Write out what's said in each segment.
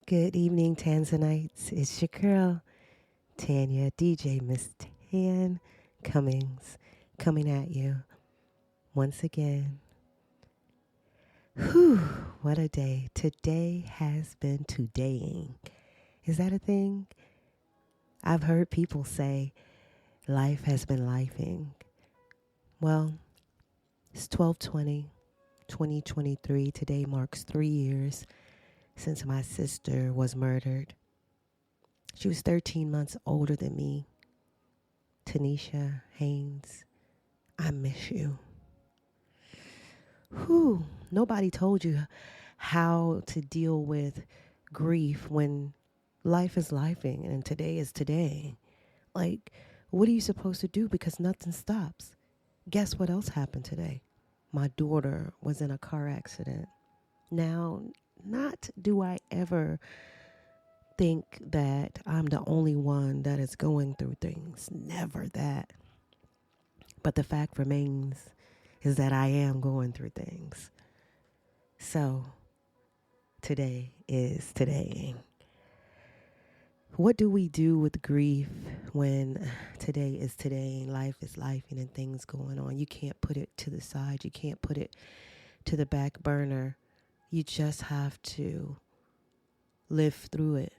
Good evening, Tanzanites. It's your girl, Tanya, DJ Miss Tan Cummings, coming at you once again. Whew, what a day. Today has been todaying. Is that a thing? I've heard people say life has been lifing. Well, it's 12/20/2023. Today marks 3 years since my sister was murdered. She was 13 months older than me. Tanisha Haynes, I miss you. Whew, nobody told you how to deal with grief when life is lifing and today is today. Like, what are you supposed to do? Because nothing stops. Guess what else happened today? My daughter was in a car accident. Now, not do I ever think that I'm the only one that is going through things. Never that. But the fact remains is that I am going through things. So today is today. What do we do with grief when today is today and life is life and things going on? You can't put it to the side. You can't put it to the back burner. You just have to live through it.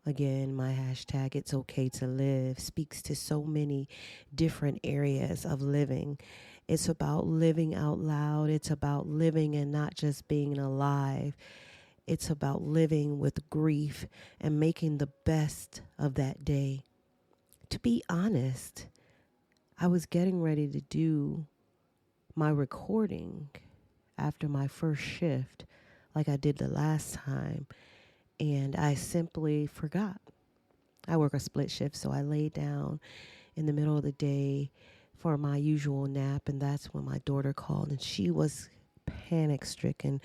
Again, my hashtag, it's okay to live, speaks to so many different areas of living. It's about living out loud. It's about living and not just being alive. It's about living with grief and making the best of that day. To be honest, I was getting ready to do my recording after my first shift, like I did the last time, and I simply forgot. I work a split shift, so I laid down in the middle of the day for my usual nap, and that's when my daughter called, and she was panic stricken.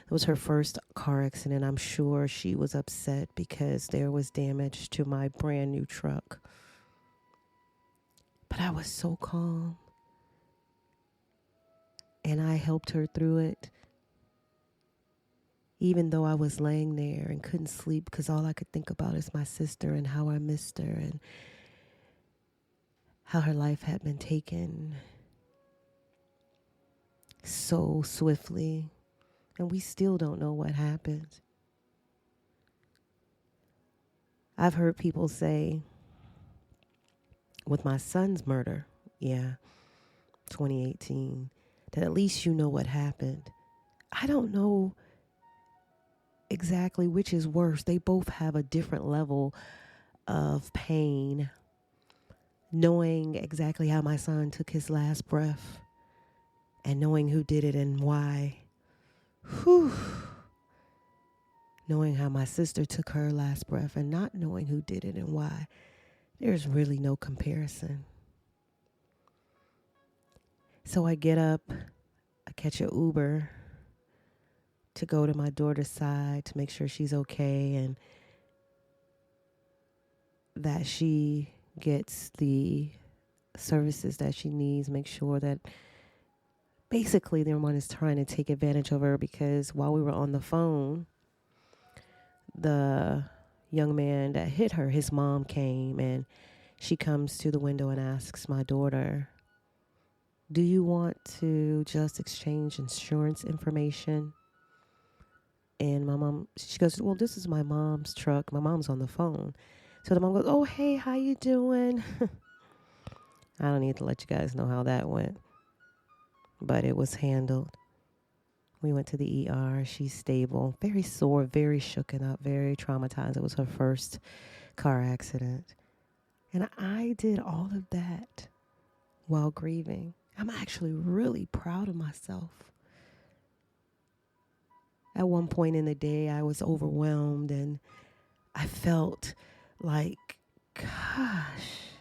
It was her first car accident. I'm sure she was upset because there was damage to my brand new truck. But I was so calm, and I helped her through it, even though I was laying there and couldn't sleep because all I could think about is my sister and how I missed her and how her life had been taken so swiftly, and we still don't know what happened. I've heard people say with my son's murder, 2018, that at least you know what happened. I don't know exactly which is worse. They both have a different level of pain. Knowing exactly how my son took his last breath and knowing who did it and why. Whew. Knowing how my sister took her last breath and not knowing who did it and why. There's really no comparison. So I get up, I catch an Uber to go to my daughter's side to make sure she's okay and that she gets the services that she needs, make sure that basically no one is trying to take advantage of her, because while we were on the phone, the young man that hit her, his mom came and she comes to the window and asks my daughter, "Do you want to just exchange insurance information?" And my mom, she goes, "Well, this is my mom's truck. My mom's on the phone." So the mom goes, "Oh, hey, how you doing?" I don't need to let you guys know how that went, but it was handled. We went to the ER. She's stable, very sore, very shooken up, very traumatized. It was her first car accident. And I did all of that while grieving. I'm actually really proud of myself. At one point in the day, I was overwhelmed and I felt like, gosh,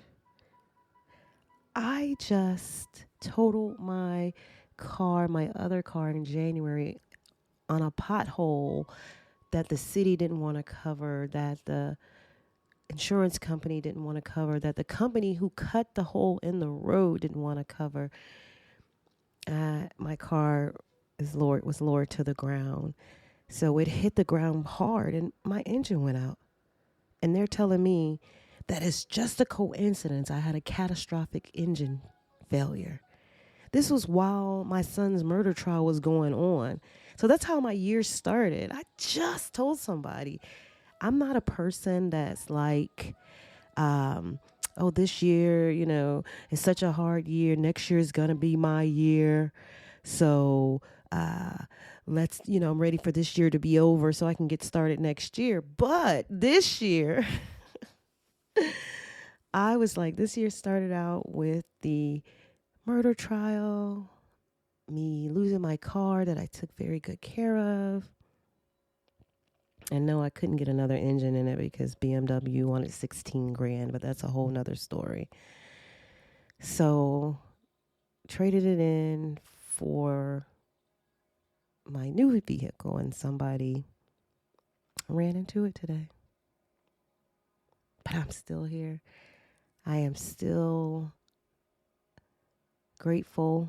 I just totaled my car, my other car in January on a pothole that the city didn't want to cover, that the insurance company didn't want to cover, that the company who cut the hole in the road didn't want to cover. My car was lowered to the ground. So it hit the ground hard and my engine went out. And they're telling me that it's just a coincidence I had a catastrophic engine failure. This was while my son's murder trial was going on. So that's how my year started. I just told somebody I'm not a person that's like, oh, this year, is such a hard year. Next year is going to be my year. So uh, I'm ready for this year to be over so I can get started next year. But this year, I was like, this year started out with the murder trial, me losing my car that I took very good care of. And no, I couldn't get another engine in it because BMW wanted 16 grand, but that's a whole nother story. So traded it in for my new vehicle and somebody ran into it today. But I'm still here. I am still grateful.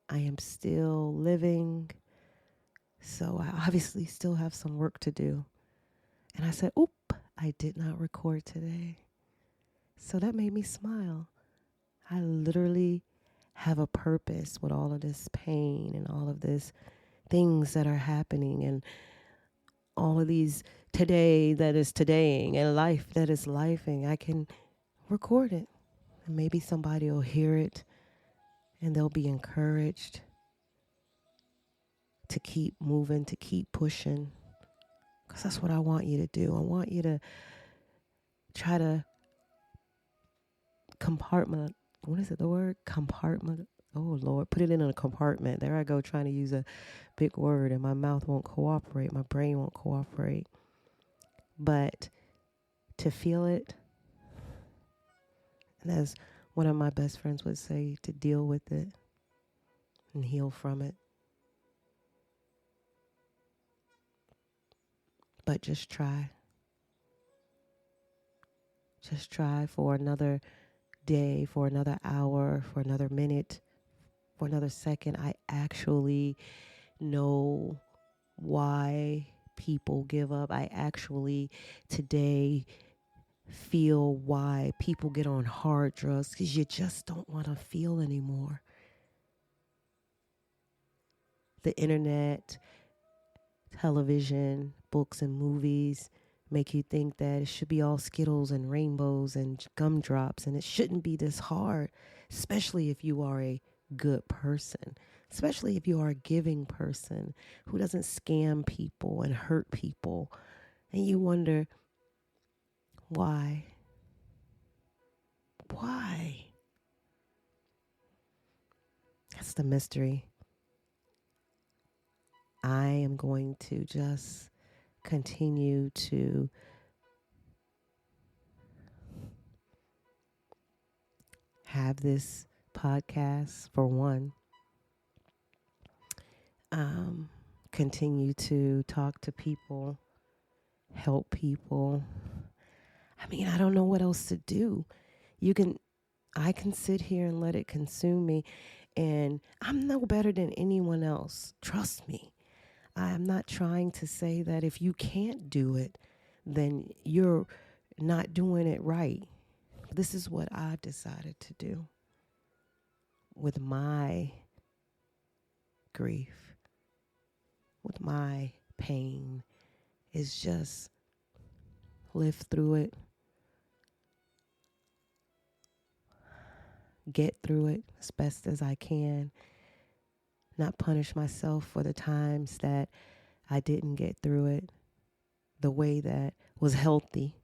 I am still living. So I obviously still have some work to do. And I said, oop, I did not record today. So that made me smile. I literally have a purpose with all of this pain and all of this things that are happening and all of these today that is todaying and life that is lifing. I can record it and maybe somebody will hear it and they'll be encouraged to keep moving, to keep pushing. Because that's what I want you to do. I want you to try to compartment. What is it? The word compartment. Oh Lord, put it in a compartment. There I go trying to use a big word and my mouth won't cooperate. My brain won't cooperate. But to feel it, and as one of my best friends would say, to deal with it and heal from it. But just try. Just try for another day, for another hour, for another minute, for another second. I actually know why people give up. I actually today feel why people get on hard drugs, because you just don't want to feel anymore. The internet, television, books and movies make you think that it should be all Skittles and rainbows and gumdrops, and it shouldn't be this hard, especially if you are a good person, especially if you are a giving person who doesn't scam people and hurt people. And you wonder, why? Why? That's the mystery. I am going to just continue to have this podcast, for one, continue to talk to people, help people. I mean, I don't know what else to do. I can sit here and let it consume me, and I'm no better than anyone else. Trust me. I'm not trying to say that if you can't do it, then you're not doing it right. This is what I decided to do with my grief, with my pain, is just live through it, get through it as best as I can, not punish myself for the times that I didn't get through it the way that was healthy,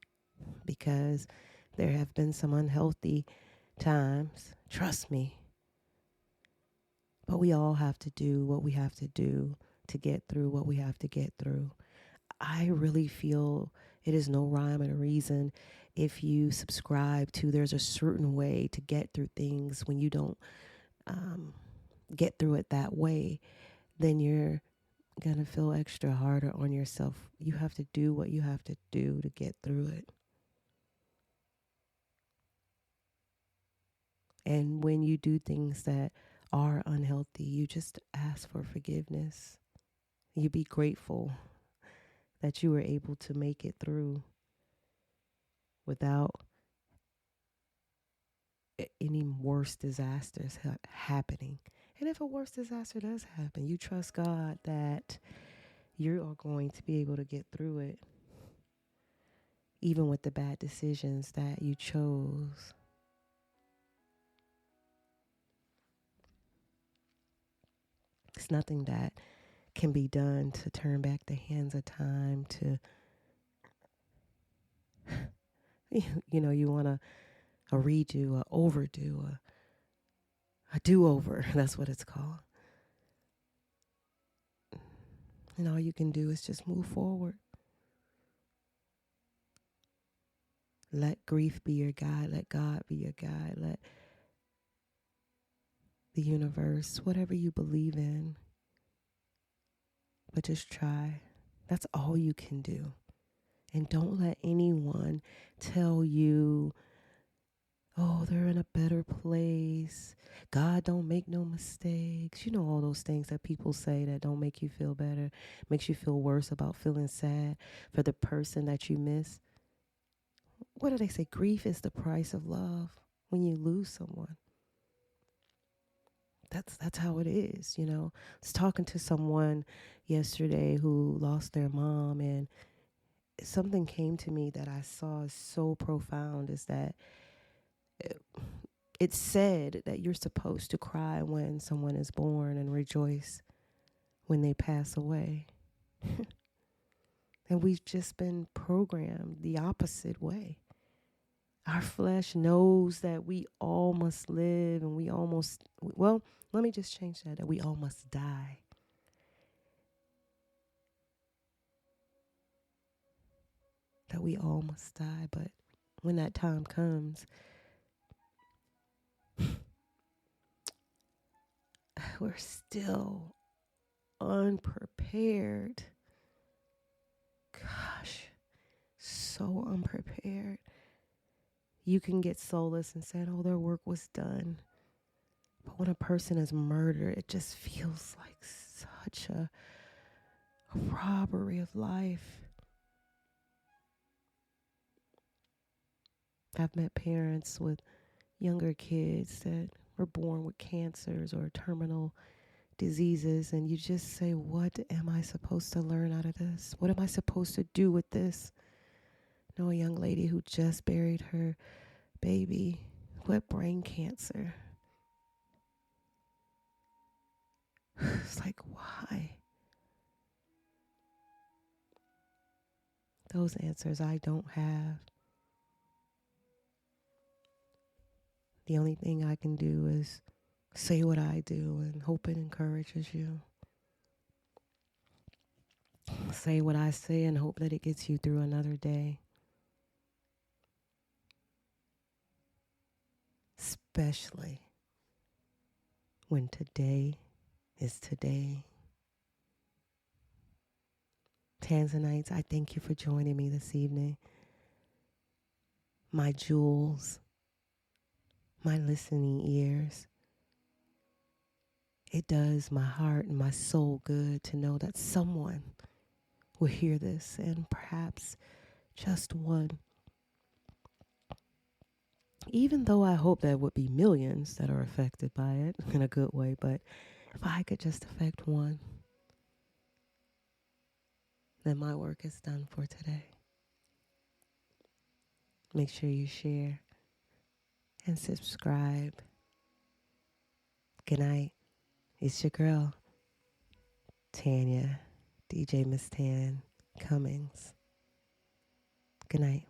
because there have been some unhealthy times, trust me. But we all have to do what we have to do to get through what we have to get through. I really feel it is no rhyme or reason if you subscribe to there's a certain way to get through things. When you don't get through it that way, then you're going to feel extra harder on yourself. You have to do what you have to do to get through it. And when you do things that are unhealthy, you just ask for forgiveness You be grateful that you were able to make it through without any worse disasters happening. And if a worse disaster does happen, you trust God that you are going to be able to get through it, even with the bad decisions that you chose. It's nothing that can be done to turn back the hands of time to, you want a redo, a overdo, a do-over. That's what it's called. And all you can do is just move forward. Let grief be your guide. Let God be your guide. Let the universe, whatever you believe in, but just try. That's all you can do. And don't let anyone tell you, oh, they're in a better place. God don't make no mistakes. You know, all those things that people say that don't make you feel better, makes you feel worse about feeling sad for the person that you miss. What do they say? Grief is the price of love when you lose someone. That's how it is, I was talking to someone yesterday who lost their mom, and something came to me that I saw is so profound, is that it's said that you're supposed to cry when someone is born and rejoice when they pass away. And we've just been programmed the opposite way. Our flesh knows that we all must live, and let me just change that we all must die. That we all must die, but when that time comes, we're still unprepared. Gosh, so unprepared. You can get solace and say, oh, their work was done. But when a person is murdered, it just feels like such a robbery of life. I've met parents with younger kids that were born with cancers or terminal diseases, and you just say, what am I supposed to learn out of this? What am I supposed to do with this? I know a young lady who just buried her baby with brain cancer. It's like, why? Those answers I don't have. The only thing I can do is say what I do and hope it encourages you. Say what I say and hope that it gets you through another day. Especially when today is today. Tanzanites, I thank you for joining me this evening. My jewels, my listening ears. It does my heart and my soul good to know that someone will hear this, and perhaps just one. Even though I hope there would be millions that are affected by it in a good way, but if I could just affect one, then my work is done for today. Make sure you share and subscribe. Good night. It's your girl, Tanya, DJ Miss Tan Cummings. Good night.